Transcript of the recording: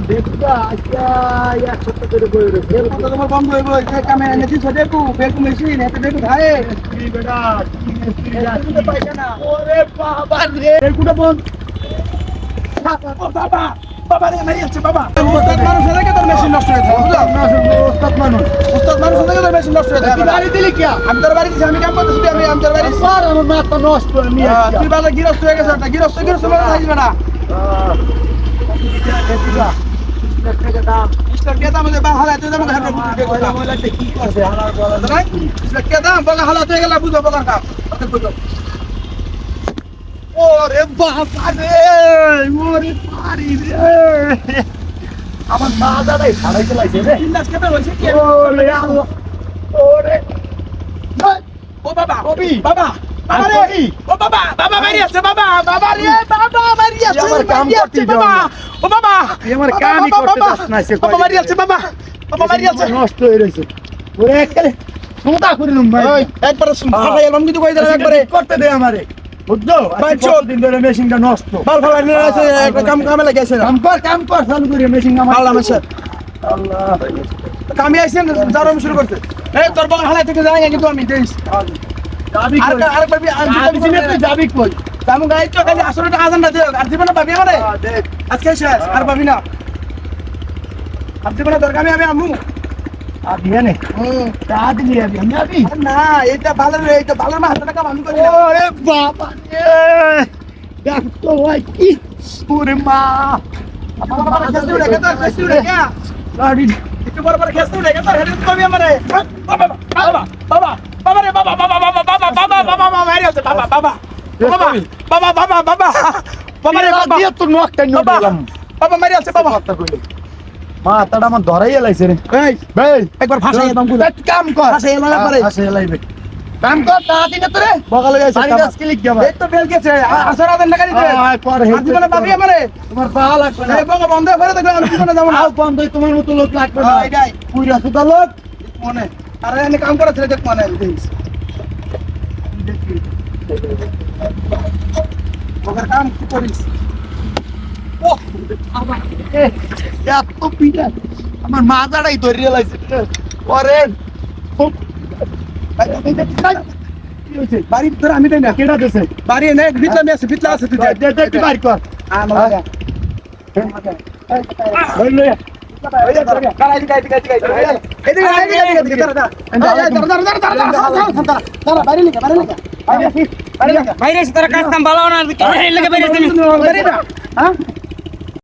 দেখবা আজকে এক সপ্তাহ ধরে বই রয়েছে তোমার বন্ধ হইব কামে এনেছি দেখু বেকু মেশিন এতে দেখু ধারে বেটা পাইছে না ওরে বাবা রে বেকুটা বন্ধ বাবা বাবা রে মারি আছে বাবা উস্তাদ মানুষ থেকে তোর মেশিন নষ্ট হয়ে যায় বুঝলো ওস্তাদ মানুষ থেকে তোর মেশিন নষ্ট হয়ে যায় তুই বাড়ি দিলি কি আমি তোর বাড়ি দিছি আমি কাম করতেছি আমি তোর বাড়ি স্যার আমার মাথা নষ্ট আমি তুই বাবা গিরস্ত হয়ে গেছে একটা গিরস্ত মানে থাকবে না ইসলাম দাম যে বা হালাত হয়ে যাবে ঘরে কি করছে আমার বলা ইসলাম দাম বলা হালাত হয়ে গেল বুঝো বলা কাম বুঝো ওরে বাবা রে ওরে পারি রে আমার দাদাই ছাড়াইতে লাগছে রে ইন্দাস কেটে হইছে কি ওরে আল্লাহ ওরে ও বাবা কবি বাবা বাবা রে কবি ও বাবা বাবা মারি আছে বাবা বাবা রে বাবা মারি আছে আমার কাম করতে বাবা ও বাবা আমার কামই করতে দাস না সে বাবা মারি আছে বাবা বাবা মারি আছে নষ্ট হয়ে রইছে ওরে একবারে সোদা করিলুম ভাই ওই একবার ফাটাই এলাম কিন্তু কই দিলাম একবারে করতে দে আমারে বুঝছো ভাই, আজকে চল। কতদিন ধরে মেশিনটা নষ্ট বাল ফালাই নিয়ে আছে একটা কামে লাগেছে না কাম কর চালু করে মেশিন আমার আল্লাহ মাশাআ আল্লাহ কামে আইছেন জারম শুরু করতে এই তোর বাবা হালাই থেকে যাই কিন্তু আমি দেইস যাবি আর কই আরেকবার আমি দিনে তুই যাবি কই জামু গাই তো খালি আসলে আজানটা দিও আর দিবেন না পাবি আমারে দেখ আজকে শেষ আর পাবি না আর দিবেন না দরকার আমি আমু আবি নে কাজ নিয়ে আবি আমি আবি না এটা ভালো না হাতে টাকা আমি করি না ওরে বাবা রে দেখ তো ভাই কি ওরে মা বাবা বাবা খেতে উড়ে গেছে খেতে উড়ে গেছে গাড়ি একটু বড় বড় খেতে উড়ে গেছে হেড পাবি আমারে বাবা বাবা বাবা বাবা রে বাবা বাবা বাবা বাবা বাবা বাবা বাবা মারি আছে বাবা বাবা বাবা বাবা বাবা বাবা বাবা রে বাবা দিয়ে তো নকটা নিয়ে বাবা দিলাম বাবা মারি আছে বাবা কথা কইলে মাথাটা আমার ধরাই লাইছে রে এই ভাই একবার ভাষায় দাম গুলো এক কাম কর ভাষায় এলাম একবারে ভাষায় লাইবে কাম কর তাড়াতাড়ি না তোরে বগালে গেছে সারি দাস ক্লিক যাবা এই তো বেল গেছে আসর আদেন না গাড়িতে কর আর জীবনে পাবি আমারে তোমার পা লাগবে না এই বগা বন্ধ করে দেখো আমি জীবনে যাব না আও বন্ধ তোমার মতো লোক লাগবে না এটাই পুরা সুদা লোক মনে আরে এনে কাম করে ছেলে দেখ মনে দেখিস বগার কাম কি করিস ও এত পিটা আমার মাথাটাই ধরিয়ে লাইছে ওরে বাড়ি তোর আমি দেই না কেডা দেছে বাড়ি নে ভিতলা মে আছে ভিতলা আছে তুই দে তুই বাইর কর আমাকে লই লই বাইরে তারা কাজ কাম ভালো না বাইরে